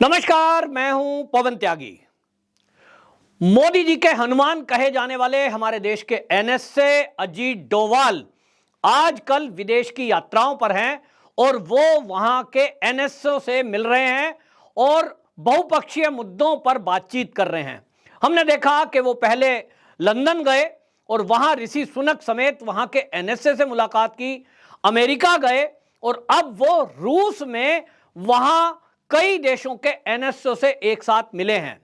नमस्कार, मैं हूं पवन त्यागी। मोदी जी के हनुमान कहे जाने वाले हमारे देश के एनएसए अजीत डोवाल आजकल विदेश की यात्राओं पर हैं और वो वहां के एनएसओ से मिल रहे हैं और बहुपक्षीय मुद्दों पर बातचीत कर रहे हैं। हमने देखा कि वो पहले लंदन गए और वहां ऋषि सुनक समेत वहां के एनएसए से मुलाकात की, अमेरिका गए और अब वो रूस में वहां कई देशों के एनएसओ से एक साथ मिले हैं।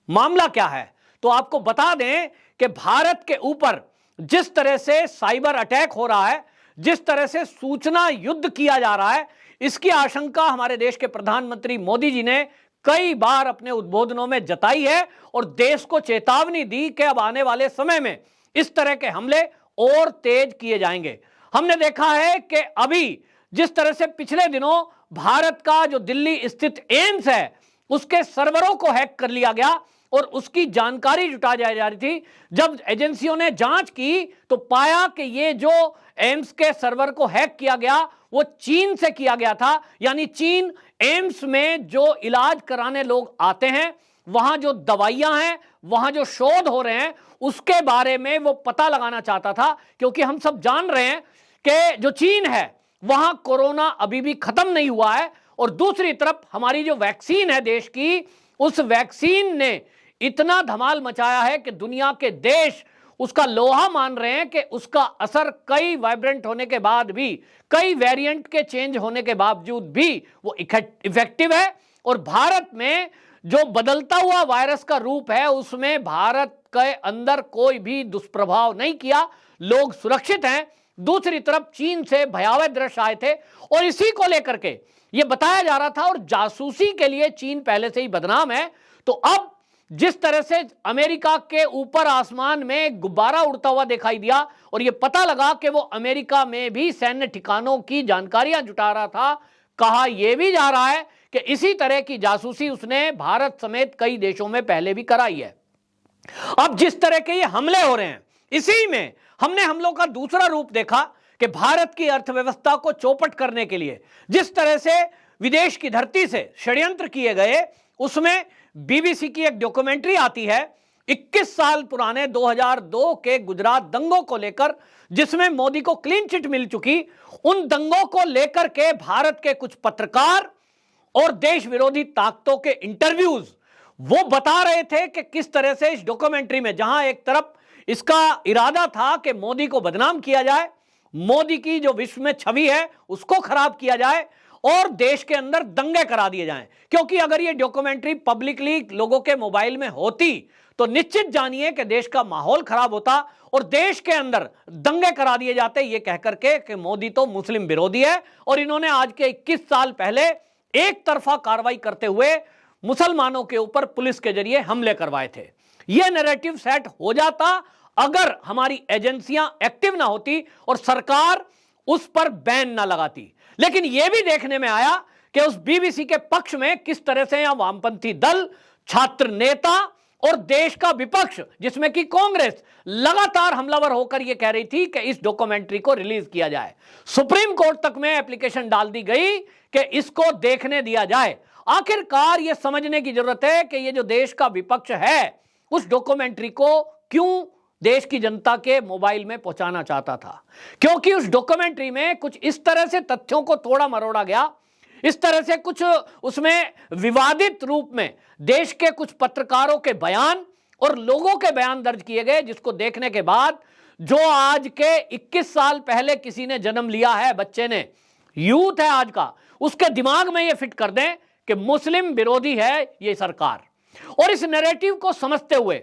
मामला क्या है तो आपको बता दें कि भारत के ऊपर जिस तरह से साइबर अटैक हो रहा है, जिस तरह से सूचना युद्ध किया जा रहा है, इसकी आशंका हमारे देश के प्रधानमंत्री मोदी जी ने कई बार अपने उद्बोधनों में जताई है और देश को चेतावनी दी कि अब आने वाले समय में इस तरह के हमले और तेज किए जाएंगे। हमने देखा है कि अभी जिस तरह से पिछले दिनों भारत का जो दिल्ली स्थित एम्स है उसके सर्वरों को हैक कर लिया गया और उसकी जानकारी जुटा जा रही थी। जब एजेंसियों ने जांच की तो पाया कि ये जो एम्स के सर्वर को हैक किया गया वो चीन से किया गया था। यानी चीन एम्स में जो इलाज कराने लोग आते हैं, वहां जो दवाइयां हैं, वहां जो शोध हो रहे हैं, उसके बारे में वो पता लगाना चाहता था। क्योंकि हम सब जान रहे हैं कि जो चीन है वहां कोरोना अभी भी खत्म नहीं हुआ है और दूसरी तरफ हमारी जो वैक्सीन है देश की, उस वैक्सीन ने इतना धमाल मचाया है कि दुनिया के देश उसका लोहा मान रहे हैं कि उसका असर कई वाइब्रेंट होने के बाद भी, कई वेरिएंट के चेंज होने के बावजूद भी वो इफेक्टिव है। और भारत में जो बदलता हुआ वायरस का रूप है उसमें भारत के अंदर कोई भी दुष्प्रभाव नहीं किया, लोग सुरक्षित हैं। दूसरी तरफ चीन से भयावह दृश्य आए थे और इसी को लेकर के यह बताया जा रहा था और जासूसी के लिए चीन पहले से ही बदनाम है। तो अब जिस तरह से अमेरिका के ऊपर आसमान में गुब्बारा उड़ता हुआ दिखाई दिया और यह पता लगा कि वो अमेरिका में भी सैन्य ठिकानों की जानकारियां जुटा रहा था, कहा यह भी जा रहा है कि इसी तरह की जासूसी उसने भारत समेत कई देशों में पहले भी कराई है। अब जिस तरह के ये हमले हो रहे हैं, इसी में हमने हमलों का दूसरा रूप देखा कि भारत की अर्थव्यवस्था को चौपट करने के लिए जिस तरह से विदेश की धरती से षड्यंत्र किए गए, उसमें बीबीसी की एक डॉक्यूमेंट्री आती है 21 साल पुराने 2002 के गुजरात दंगों को लेकर, जिसमें मोदी को क्लीन चिट मिल चुकी। उन दंगों को लेकर के भारत के कुछ पत्रकार और देश विरोधी ताकतों के इंटरव्यूज वो बता रहे थे कि किस तरह से इस डॉक्यूमेंट्री में, जहां एक तरफ इसका इरादा था कि मोदी को बदनाम किया जाए, मोदी की जो विश्व में छवि है उसको खराब किया जाए और देश के अंदर दंगे करा दिए जाएं। क्योंकि अगर ये डॉक्यूमेंट्री पब्लिकली लोगों के मोबाइल में होती तो निश्चित जानिए कि देश का माहौल खराब होता और देश के अंदर दंगे करा दिए जाते, ये कहकर के कि मोदी तो मुस्लिम विरोधी है और इन्होंने आज के 21 साल पहले एक तरफा कार्रवाई करते हुए मुसलमानों के ऊपर पुलिस के जरिए हमले करवाए थे। यह नैरेटिव सेट हो जाता अगर हमारी एजेंसियां एक्टिव ना होती और सरकार उस पर बैन ना लगाती। लेकिन यह भी देखने में आया कि उस बीबीसी के पक्ष में किस तरह से यहां वामपंथी दल, छात्र नेता और देश का विपक्ष जिसमें कि कांग्रेस लगातार हमलावर होकर यह कह रही थी कि इस डॉक्यूमेंट्री को रिलीज किया जाए। सुप्रीम कोर्ट तक में एप्लीकेशन डाल दी गई कि इसको देखने दिया जाए। आखिरकार यह समझने की जरूरत है कि यह जो देश का विपक्ष है उस डॉक्यूमेंट्री को क्यों देश की जनता के मोबाइल में पहुंचाना चाहता था। क्योंकि उस डॉक्यूमेंट्री में कुछ इस तरह से तथ्यों को तोड़ा मरोड़ा गया, इस तरह से कुछ उसमें विवादित रूप में देश के कुछ पत्रकारों के बयान और लोगों के बयान दर्ज किए गए, जिसको देखने के बाद जो आज के 21 साल पहले किसी ने जन्म लिया है, बच्चे ने, यूथ है आज का, उसके दिमाग में यह फिट कर दें कि मुस्लिम विरोधी है ये सरकार। और इस नैरेटिव को समझते हुए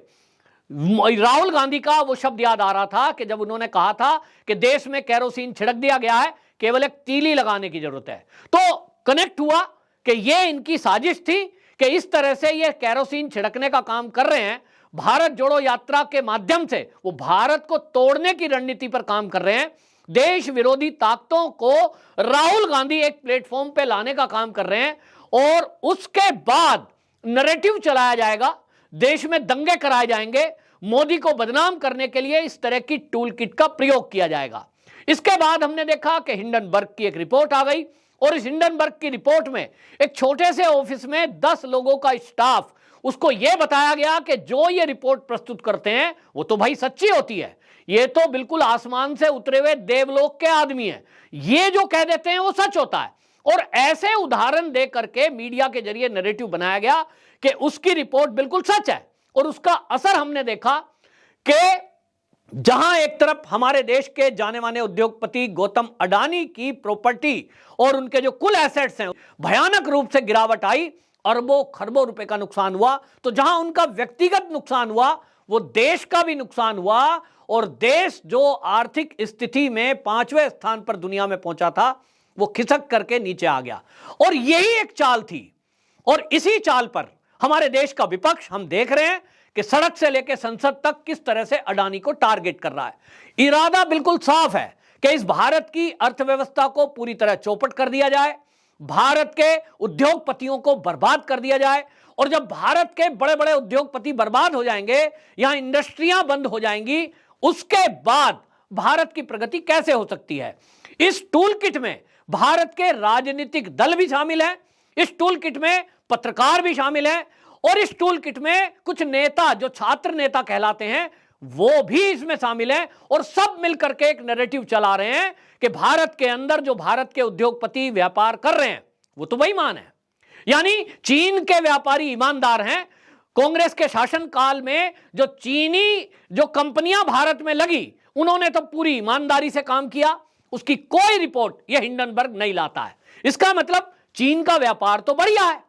राहुल गांधी का वो शब्द याद आ रहा था कि जब उन्होंने कहा था कि देश में केरोसिन छिड़क दिया गया है, केवल एक तीली लगाने की जरूरत है। तो कनेक्ट हुआ कि ये इनकी साजिश थी कि इस तरह से ये केरोसिन छिड़कने का काम कर रहे हैं। भारत जोड़ो यात्रा के माध्यम से वो भारत को तोड़ने की रणनीति पर काम कर रहे हैं। देश विरोधी ताकतों को राहुल गांधी एक प्लेटफॉर्म पे लाने का काम कर रहे हैं और उसके बाद नैरेटिव चलाया जाएगा, देश में दंगे कराए जाएंगे, मोदी को बदनाम करने के लिए इस तरह की टूल किट का प्रयोग किया जाएगा। इसके बाद हमने देखा कि हिंडनबर्ग की एक रिपोर्ट आ गई और इस हिंडनबर्ग की रिपोर्ट में एक छोटे से ऑफिस में 10 लोगों का स्टाफ, उसको यह बताया गया कि जो ये रिपोर्ट प्रस्तुत करते हैं वो तो भाई सच्ची होती है, ये तो बिल्कुल आसमान से उतरे हुए देवलोक के आदमी हैं, ये जो कह देते हैं वो सच होता है। और ऐसे उदाहरण दे करके मीडिया के जरिए नैरेटिव बनाया गया कि उसकी रिपोर्ट बिल्कुल सच है। और उसका असर हमने देखा कि जहां एक तरफ हमारे देश के जाने माने उद्योगपति गौतम अडानी की प्रॉपर्टी और उनके जो कुल एसेट्स हैं भयानक रूप से गिरावट आई, अरबों खरबों रुपए का नुकसान हुआ, तो जहां उनका व्यक्तिगत नुकसान हुआ वो देश का भी नुकसान हुआ। और देश जो आर्थिक स्थिति में 5वें स्थान पर दुनिया में पहुंचा था वो खिसक करके नीचे आ गया। और यही एक चाल थी, और इसी चाल पर हमारे देश का विपक्ष हम देख रहे हैं कि सड़क से लेकर संसद तक किस तरह से अडानी को टारगेट कर रहा है। इरादा बिल्कुल साफ है कि इस भारत की अर्थव्यवस्था को पूरी तरह चौपट कर दिया जाए, भारत के उद्योगपतियों को बर्बाद कर दिया जाए। और जब भारत के बड़े बड़े उद्योगपति बर्बाद हो जाएंगे, यहां इंडस्ट्रियां बंद हो जाएंगी, उसके बाद भारत की प्रगति कैसे हो सकती है। इस टूल किट में भारत के राजनीतिक दल भी शामिल हैं, इस टूल किट में पत्रकार भी शामिल हैं, और इस टूल किट में कुछ नेता जो छात्र नेता कहलाते हैं वो भी इसमें शामिल हैं। और सब मिलकर के एक नैरेटिव चला रहे हैं कि भारत के अंदर जो भारत के उद्योगपति व्यापार कर रहे हैं वो तो बेईमान है, यानी चीन के व्यापारी ईमानदार हैं। कांग्रेस के शासनकाल में जो चीनी जो कंपनियां भारत में लगी उन्होंने तो पूरी ईमानदारी से काम किया, उसकी कोई रिपोर्ट यह हिंडनबर्ग नहीं लाता है। इसका मतलब चीन का व्यापार तो बढ़िया है,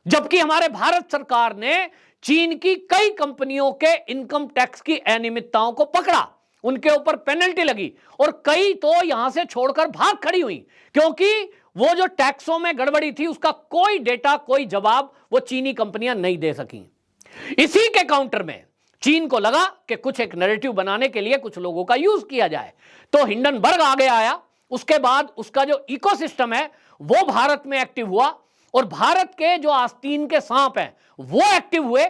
जबकि हमारे भारत सरकार ने चीन की कई कंपनियों के इनकम टैक्स की अनियमितताओं को पकड़ा, उनके ऊपर पेनल्टी लगी, और कई तो यहां से छोड़कर भाग खड़ी हुई, क्योंकि वो जो टैक्सों में गड़बड़ी थी उसका कोई डेटा कोई जवाब वो चीनी कंपनियां नहीं दे सकी। इसी के काउंटर में चीन को लगा कि कुछ एक नैरेटिव बनाने के लिए कुछ लोगों का यूज किया जाए, तो हिंडनबर्ग आगे आया। उसके बाद उसका जो इकोसिस्टम है वो भारत में एक्टिव हुआ, और भारत के जो आस्तीन के सांप हैं वो एक्टिव हुए,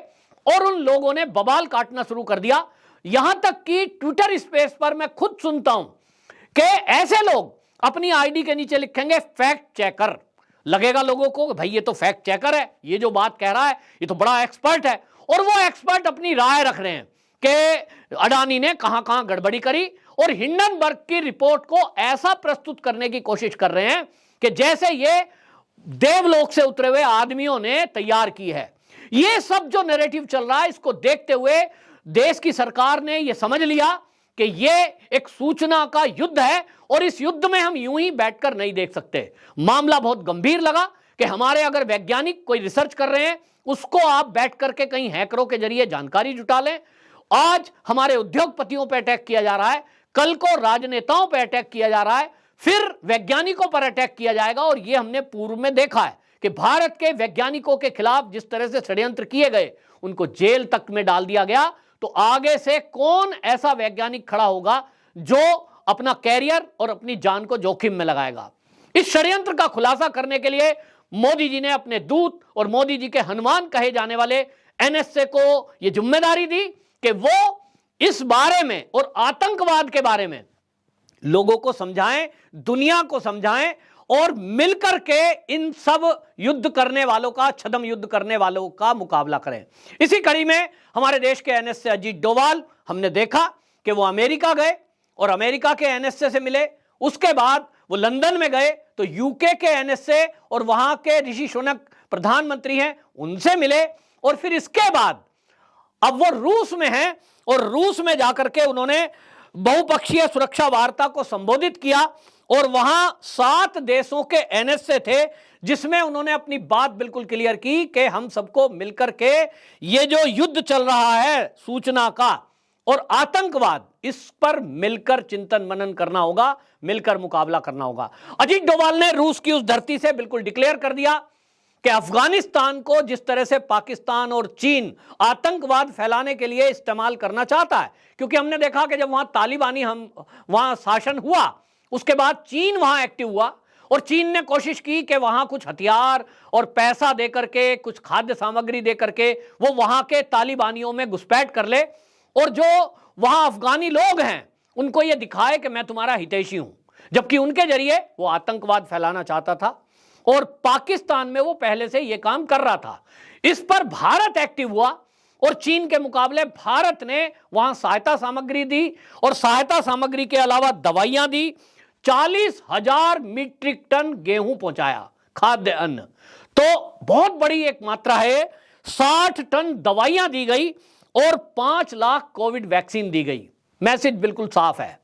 और उन लोगों ने बवाल काटना शुरू कर दिया। यहां तक कि ट्विटर स्पेस पर मैं खुद सुनता हूं कि ऐसे लोग अपनी आईडी के नीचे लिखेंगे फैक्ट चेकर, लगेगा लोगों को भाई ये तो फैक्ट चेकर है, ये जो बात कह रहा है ये तो बड़ा एक्सपर्ट है, और वो एक्सपर्ट अपनी राय रख रहे हैं कि अडानी ने कहां कहां गड़बड़ी करी, और हिंडनबर्ग की रिपोर्ट को ऐसा प्रस्तुत करने की कोशिश कर रहे हैं कि जैसे ये देवलोक से उतरे हुए आदमियों ने तैयार की है। ये सब जो नैरेटिव चल रहा है इसको देखते हुए देश की सरकार ने यह समझ लिया कि ये एक सूचना का युद्ध है, और इस युद्ध में हम यूं ही बैठकर नहीं देख सकते। मामला बहुत गंभीर लगा कि हमारे अगर वैज्ञानिक कोई रिसर्च कर रहे हैं उसको आप बैठ करके कहीं हैकरों के जरिए जानकारी जुटा लें। आज हमारे उद्योगपतियों पर अटैक किया जा रहा है, कल को राजनेताओं पर अटैक किया जा रहा है, फिर वैज्ञानिकों पर अटैक किया जाएगा। और यह हमने पूर्व में देखा है कि भारत के वैज्ञानिकों के खिलाफ जिस तरह से षड्यंत्र किए गए, उनको जेल तक में डाल दिया गया। तो आगे से कौन ऐसा वैज्ञानिक खड़ा होगा जो अपना कैरियर और अपनी जान को जोखिम में लगाएगा। इस षड्यंत्र का खुलासा करने के लिए मोदी जी ने अपने दूत और मोदी जी के हनुमान कहे जाने वाले एनएसए को यह जिम्मेदारी दी कि वो इस बारे में और आतंकवाद के बारे में लोगों को समझाएं, दुनिया को समझाएं, और मिलकर के इन सब युद्ध करने वालों का, छद्म युद्ध करने वालों का मुकाबला करें। इसी कड़ी में हमारे देश के एनएसए अजीत डोभाल हमने देखा कि वो अमेरिका गए और अमेरिका के एनएसए से मिले, उसके बाद वो लंदन में गए तो यूके के एनएसए और वहां के ऋषि सुनक प्रधानमंत्री हैं उनसे मिले, और फिर इसके बाद अब वो रूस में हैं, और रूस में जाकर के उन्होंने बहुपक्षीय सुरक्षा वार्ता को संबोधित किया, और वहां 7 देशों के एनएसए थे जिसमें उन्होंने अपनी बात बिल्कुल क्लियर की कि हम सबको मिलकर के ये जो युद्ध चल रहा है सूचना का और आतंकवाद, इस पर मिलकर चिंतन मनन करना होगा, मिलकर मुकाबला करना होगा। अजीत डोभाल ने रूस की उस धरती से बिल्कुल डिक्लेयर कर दिया कि अफगानिस्तान को जिस तरह से पाकिस्तान और चीन आतंकवाद फैलाने के लिए इस्तेमाल करना चाहता है, क्योंकि हमने देखा कि जब वहां तालिबानी वहां शासन हुआ उसके बाद चीन वहां एक्टिव हुआ, और चीन ने कोशिश की कि वहां कुछ हथियार और पैसा देकर के, कुछ खाद्य सामग्री देकर के वो वहां के तालिबानियों में घुसपैठ कर ले, और जो वहां अफगानी लोग हैं उनको ये दिखाए कि मैं तुम्हारा हितैषी हूं। जबकि उनके जरिए वो आतंकवाद फैलाना चाहता था और पाकिस्तान में वो पहले से ये काम कर रहा था। इस पर भारत एक्टिव हुआ और चीन के मुकाबले भारत ने वहां सहायता सामग्री दी और सहायता सामग्री के अलावा दवाइयां दी। 40,000 मीट्रिक टन गेहूं पहुंचाया, खाद्य अन्न। तो बहुत बड़ी एक मात्रा है। 60 टन दवाइयां दी गई और 5 लाख कोविड वैक्सीन दी गई। मैसेज बिल्कुल साफ है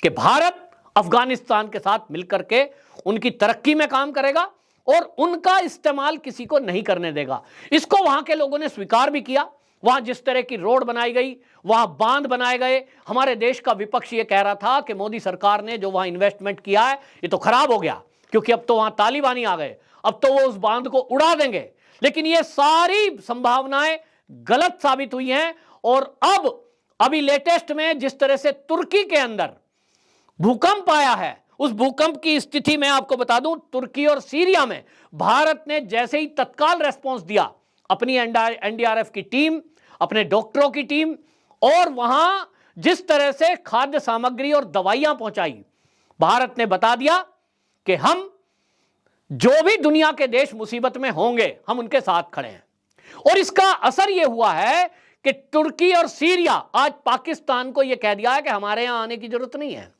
कि भारत अफगानिस्तान के साथ मिलकर के उनकी तरक्की में काम करेगा और उनका इस्तेमाल किसी को नहीं करने देगा। इसको वहां के लोगों ने स्वीकार भी किया। वहां जिस तरह की रोड बनाई गई, वहां बांध बनाए गए, हमारे देश का विपक्ष ये कह रहा था कि मोदी सरकार ने जो वहां इन्वेस्टमेंट किया है ये तो खराब हो गया, क्योंकि अब तो वहां तालिबानी आ गए, अब तो वो उस बांध को उड़ा देंगे। लेकिन ये सारी संभावनाएं गलत साबित हुई हैं। और अब अभी लेटेस्ट में जिस तरह से तुर्की के अंदर भूकंप आया है, उस भूकंप की स्थिति में आपको बता दूं, तुर्की और सीरिया में भारत ने जैसे ही तत्काल रेस्पॉन्स दिया, अपनी एनडीआरएफ की टीम, अपने डॉक्टरों की टीम, और वहां जिस तरह से खाद्य सामग्री और दवाइयां पहुंचाई, भारत ने बता दिया कि हम जो भी दुनिया के देश मुसीबत में होंगे हम उनके साथ खड़े हैं। और इसका असर यह हुआ है कि तुर्की और सीरिया आज पाकिस्तान को यह कह दिया है कि हमारे यहां आने की जरूरत नहीं है।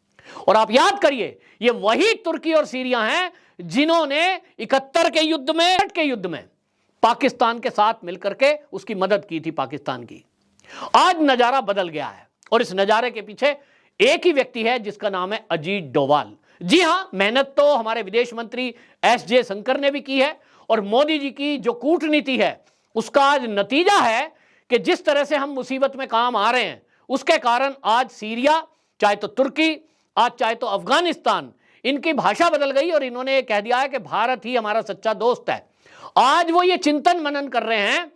और आप याद करिए, ये वही तुर्की और सीरिया हैं जिन्होंने 71 के युद्ध में पाकिस्तान के साथ मिलकर के उसकी मदद की थी, पाकिस्तान की। आज नजारा बदल गया है और इस नजारे के पीछे एक ही व्यक्ति है जिसका नाम है अजीत डोभाल। जी हां, मेहनत तो हमारे विदेश मंत्री एस जयशंकर ने भी की है और मोदी जी की जो कूटनीति है उसका आज नतीजा है कि जिस तरह से हम मुसीबत में काम आ रहे हैं, उसके कारण आज सीरिया, चाहे तो तुर्की, आज चाहे तो अफगानिस्तान, इनकी भाषा बदल गई और इन्होंने कह दिया है कि भारत ही हमारा सच्चा दोस्त है। आज वो ये चिंतन मनन कर रहे हैं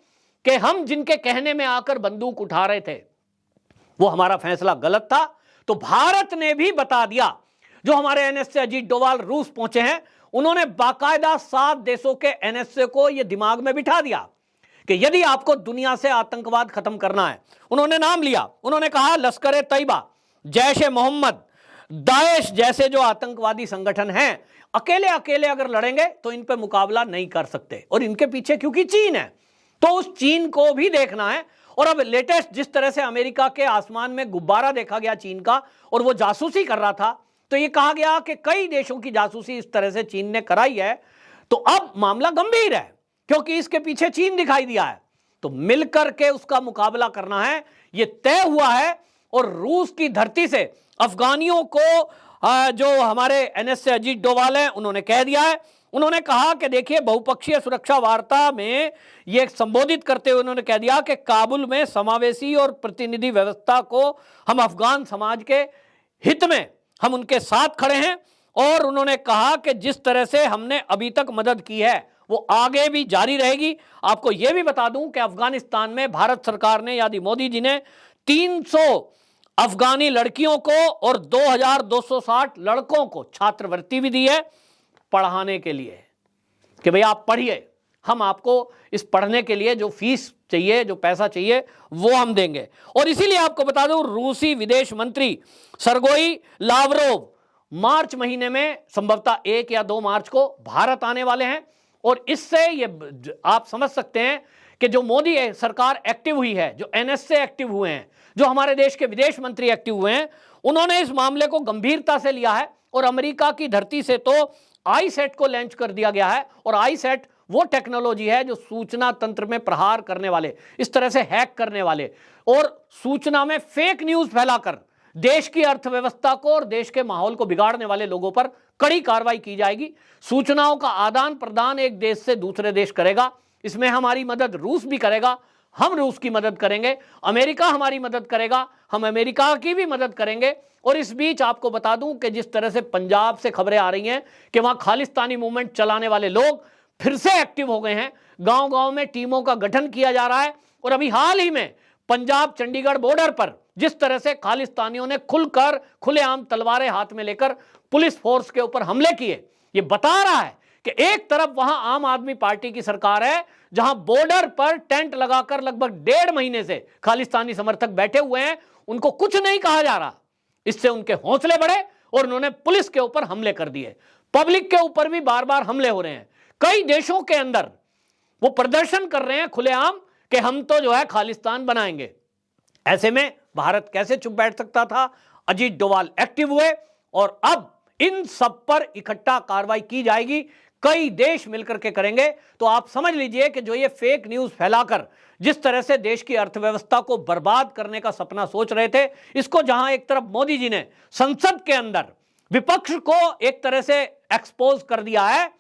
कि हम जिनके कहने में आकर बंदूक उठा रहे थे वो हमारा फैसला गलत था। तो भारत ने भी बता दिया, जो हमारे एनएसए अजीत डोभाल रूस पहुंचे हैं, उन्होंने बाकायदा 7 देशों के एनएसए को यह दिमाग में बिठा दिया कि यदि आपको दुनिया से आतंकवाद खत्म करना है, उन्होंने नाम लिया, उन्होंने कहा लश्कर तैयबा, जैश ए मोहम्मद, दाएश जैसे जो आतंकवादी संगठन हैं, अकेले अकेले अगर लड़ेंगे तो इन पे मुकाबला नहीं कर सकते। और इनके पीछे क्योंकि चीन है, तो उस चीन को भी देखना है। और अब लेटेस्ट जिस तरह से अमेरिका के आसमान में गुब्बारा देखा गया चीन का और वो जासूसी कर रहा था, तो ये कहा गया कि कई देशों की जासूसी इस तरह से चीन ने कराई है। तो अब मामला गंभीर है क्योंकि इसके पीछे चीन दिखाई दिया है। तो मिलकर के उसका मुकाबला करना है, ये तय हुआ है। और रूस की धरती से अफगानियों को जो हमारे एनएसए अजीत डोभाल हैं उन्होंने कह दिया है, उन्होंने कहा कि देखिए, बहुपक्षीय सुरक्षा वार्ता में ये संबोधित करते हुए उन्होंने कह दिया कि काबुल में समावेशी और प्रतिनिधि व्यवस्था को हम अफगान समाज के हित में हम उनके साथ खड़े हैं। और उन्होंने कहा कि जिस तरह से हमने अभी तक मदद की है वो आगे भी जारी रहेगी। आपको यह भी बता दूं कि अफगानिस्तान में भारत सरकार ने, यानी मोदी जी ने 300 अफगानी लड़कियों को और 2260 लड़कों को छात्रवृत्ति भी दी है पढ़ाने के लिए कि भाई आप पढ़िए, हम आपको इस पढ़ने के लिए जो फीस चाहिए, जो पैसा चाहिए वो हम देंगे। और इसीलिए आपको बता दूं, रूसी विदेश मंत्री सरगोई लावरोव मार्च महीने में, संभवतः 1 या 2 मार्च को भारत आने वाले हैं। और इससे ये आप समझ सकते हैं कि जो मोदी सरकार एक्टिव हुई है, जो एनएसए एक्टिव हुए हैं, जो हमारे देश के विदेश मंत्री एक्टिव हुए हैं, उन्होंने इस मामले को गंभीरता से लिया है। और अमेरिका की धरती से तो आईसेट को लॉन्च कर दिया गया है। और आईसेट वो टेक्नोलॉजी है जो सूचना तंत्र में प्रहार करने वाले, इस तरह से हैक करने वाले और सूचना में फेक न्यूज फैलाकर देश की अर्थव्यवस्था को और देश के माहौल को बिगाड़ने वाले लोगों पर कड़ी कार्रवाई की जाएगी। सूचनाओं का आदान प्रदान एक देश से दूसरे देश करेगा। इसमें हमारी मदद रूस भी करेगा, हम रूस की मदद करेंगे, अमेरिका हमारी मदद करेगा, हम अमेरिका की भी मदद करेंगे। और इस बीच आपको बता दूं कि जिस तरह से पंजाब से खबरें आ रही हैं कि वहां खालिस्तानी मूवमेंट चलाने वाले लोग फिर से एक्टिव हो गए हैं, गांव-गांव में टीमों का गठन किया जा रहा है। और अभी हाल ही में पंजाब चंडीगढ़ बॉर्डर पर जिस तरह से खालिस्तानियों ने खुलकर खुलेआम तलवारें हाथ में लेकर पुलिस फोर्स के ऊपर हमले किए, ये बता रहा है कि एक तरफ वहां आम आदमी पार्टी की सरकार है, जहां बॉर्डर पर टेंट लगाकर लगभग 1.5 महीने से खालिस्तानी समर्थक बैठे हुए हैं, उनको कुछ नहीं कहा जा रहा। इससे उनके हौसले बढ़े और उन्होंने पुलिस के ऊपर हमले कर दिए। पब्लिक के ऊपर भी बार बार हमले हो रहे हैं। कई देशों के अंदर वो प्रदर्शन कर रहे हैं खुलेआम कि हम तो जो है खालिस्तान बनाएंगे। ऐसे में भारत कैसे चुप बैठ सकता था? अजीत डोभाल एक्टिव हुए और अब इन सब पर इकट्ठा कार्रवाई की जाएगी, कई देश मिलकर के करेंगे। तो आप समझ लीजिए कि जो ये फेक न्यूज फैलाकर जिस तरह से देश की अर्थव्यवस्था को बर्बाद करने का सपना सोच रहे थे, इसको जहां एक तरफ मोदी जी ने संसद के अंदर विपक्ष को एक तरह से एक्सपोज कर दिया है,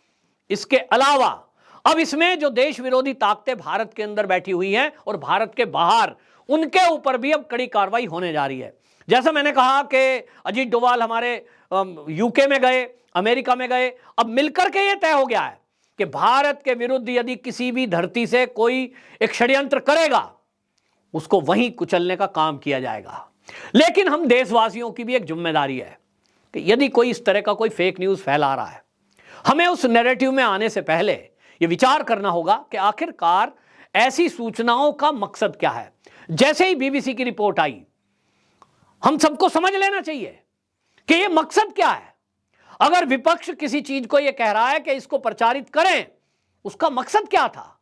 इसके अलावा अब इसमें जो देश विरोधी ताकतें भारत के अंदर बैठी हुई हैं और भारत के बाहर, उनके ऊपर भी अब कड़ी कार्रवाई होने जा रही है। जैसा मैंने कहा कि अजीत डोभाल हमारे यूके में गए, अमेरिका में गए, अब मिलकर के ये तय हो गया है कि भारत के विरुद्ध यदि किसी भी धरती से कोई एक षड्यंत्र करेगा, उसको वहीं कुचलने का काम किया जाएगा। लेकिन हम देशवासियों की भी एक जिम्मेदारी है कि यदि कोई इस तरह का कोई फेक न्यूज फैला रहा है, हमें उस नैरेटिव में आने से पहले ये विचार करना होगा कि आखिरकार ऐसी सूचनाओं का मकसद क्या है। जैसे ही बीबीसी की रिपोर्ट आई, हम सबको समझ लेना चाहिए कि ये मकसद क्या है। अगर विपक्ष किसी चीज को ये कह रहा है कि इसको प्रचारित करें, उसका मकसद क्या था?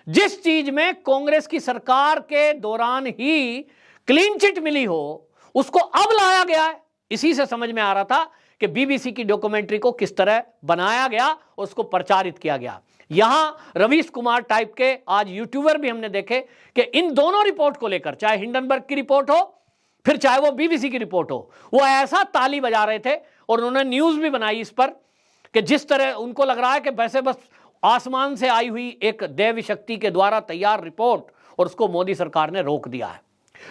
जिस चीज में कांग्रेस की सरकार के दौरान ही क्लीन चिट मिली हो, उसको अब लाया गया है। इसी से समझ में आ रहा था कि बीबीसी की डॉक्यूमेंट्री को किस तरह बनाया गया और उसको प्रचारित किया गया। यहां रवीश कुमार टाइप के आज यूट्यूबर भी हमने देखे कि इन दोनों रिपोर्ट को लेकर, चाहे हिंडनबर्ग की रिपोर्ट हो फिर चाहे वो बीबीसी की रिपोर्ट हो, वो ऐसा ताली बजा रहे थे और उन्होंने न्यूज भी बनाई इस पर कि जिस तरह उनको लग रहा है कि वैसे बस आसमान से आई हुई एक दैवी शक्ति के द्वारा तैयार रिपोर्ट और उसको मोदी सरकार ने रोक दिया है।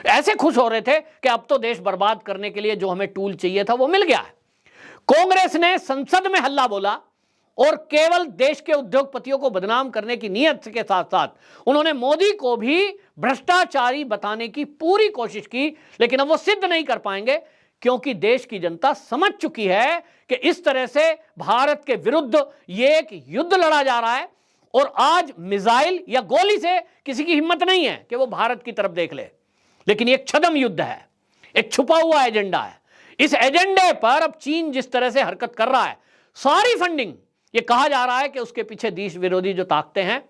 ऐसे खुश हो रहे थे कि अब तो देश बर्बाद करने के लिए जो हमें टूल चाहिए था वो मिल गया है। कांग्रेस ने संसद में हल्ला बोला और केवल देश के उद्योगपतियों को बदनाम करने की नीयत के साथ साथ उन्होंने मोदी को भी भ्रष्टाचारी बताने की पूरी कोशिश की, लेकिन अब वो सिद्ध नहीं कर पाएंगे क्योंकि देश की जनता समझ चुकी है कि इस तरह से भारत के विरुद्ध ये एक युद्ध लड़ा जा रहा है और आज मिसाइल या गोली से किसी की हिम्मत नहीं है कि वो भारत की तरफ देख ले। लेकिन ये एक छद्म युद्ध है, एक छुपा हुआ एजेंडा है। इस एजेंडे पर अब चीन जिस तरह से हरकत कर रहा है, सारी फंडिंग, ये कहा जा रहा है कि उसके पीछे देश विरोधी जो ताकतें हैं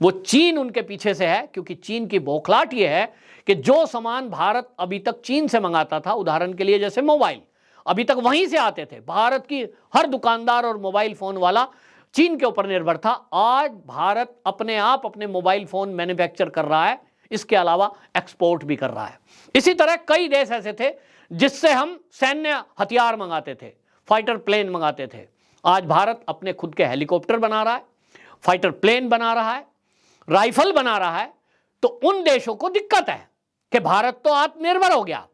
वो चीन उनके पीछे से है, क्योंकि चीन की बौखलाहट ये है कि जो सामान भारत अभी तक चीन से मंगाता था, उदाहरण के लिए जैसे मोबाइल, अभी तक वहीं से आते थे, भारत की हर दुकानदार और मोबाइल फोन वाला चीन के ऊपर निर्भर था। आज भारत अपने आप अपने मोबाइल फोन मैन्युफैक्चर कर रहा है, इसके अलावा एक्सपोर्ट भी कर रहा है। इसी तरह कई देश ऐसे थे जिससे हम सैन्य हथियार मंगाते थे, फाइटर प्लेन मंगाते थे। आज भारत अपने खुद के हेलीकॉप्टर बना रहा है, फाइटर प्लेन बना रहा है, राइफल बना रहा है। तो उन देशों को दिक्कत है कि भारत तो आत्मनिर्भर हो गया,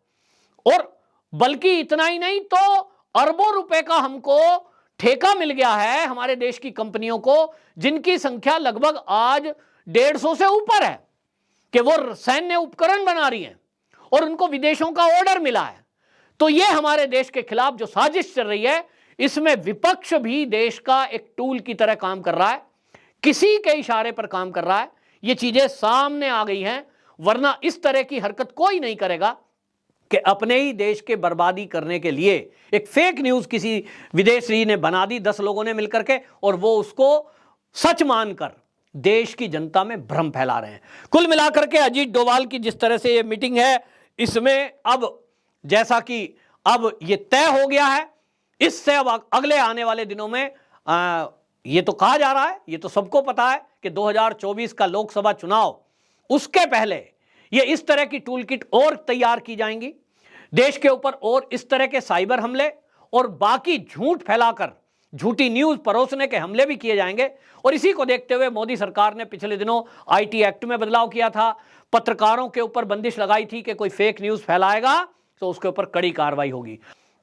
और बल्कि इतना ही नहीं तो अरबों रुपए का हमको ठेका मिल गया है हमारे देश की कंपनियों को, जिनकी संख्या लगभग आज 150 से ऊपर है, कि वो सैन्य उपकरण बना रही हैं और उनको विदेशों का ऑर्डर मिला है। तो ये हमारे देश के खिलाफ जो साजिश चल रही है, इसमें विपक्ष भी देश का एक टूल की तरह काम कर रहा है, किसी के इशारे पर काम कर रहा है। ये चीजें सामने आ गई हैं, वरना इस तरह की हरकत कोई नहीं करेगा कि अपने ही देश के बर्बादी करने के लिए एक फेक न्यूज किसी विदेशी ने बना दी 10 लोगों ने मिलकर के, और वो उसको सच मानकर देश की जनता में भ्रम फैला रहे हैं। कुल मिलाकर के अजीत डोभाल की जिस तरह से ये मीटिंग है, इसमें अब जैसा कि अब ये तय हो गया है, इससे अब अगले आने वाले दिनों में ये तो कहा जा रहा है, ये तो सबको पता है कि 2024 का लोकसभा चुनाव, उसके पहले ये इस तरह की टूल किट और तैयार की जाएंगी, देश के ऊपर और इस तरह के साइबर हमले और बाकी झूठ फैलाकर झूठी न्यूज परोसने के हमले भी किए जाएंगे। और इसी को देखते हुए मोदी सरकार ने पिछले दिनों आईटी एक्ट में बदलाव किया था, पत्रकारों के ऊपर बंदिश लगाई थी कि कोई फेक न्यूज फैलाएगा तो उसके ऊपर कड़ी कार्रवाई होगी।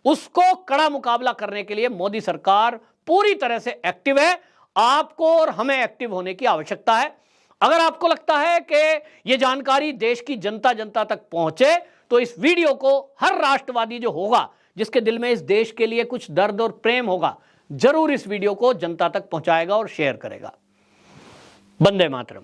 उसको कड़ा मुकाबला करने के लिए मोदी सरकार पूरी तरह से एक्टिव है। आपको और हमें एक्टिव होने की आवश्यकता है। अगर आपको लगता है कि यह जानकारी देश की जनता तक पहुंचे, तो इस वीडियो को हर राष्ट्रवादी जो होगा, जिसके दिल में इस देश के लिए कुछ दर्द और प्रेम होगा, जरूर इस वीडियो को जनता तक पहुंचाएगा और शेयर करेगा। वंदे मातरम।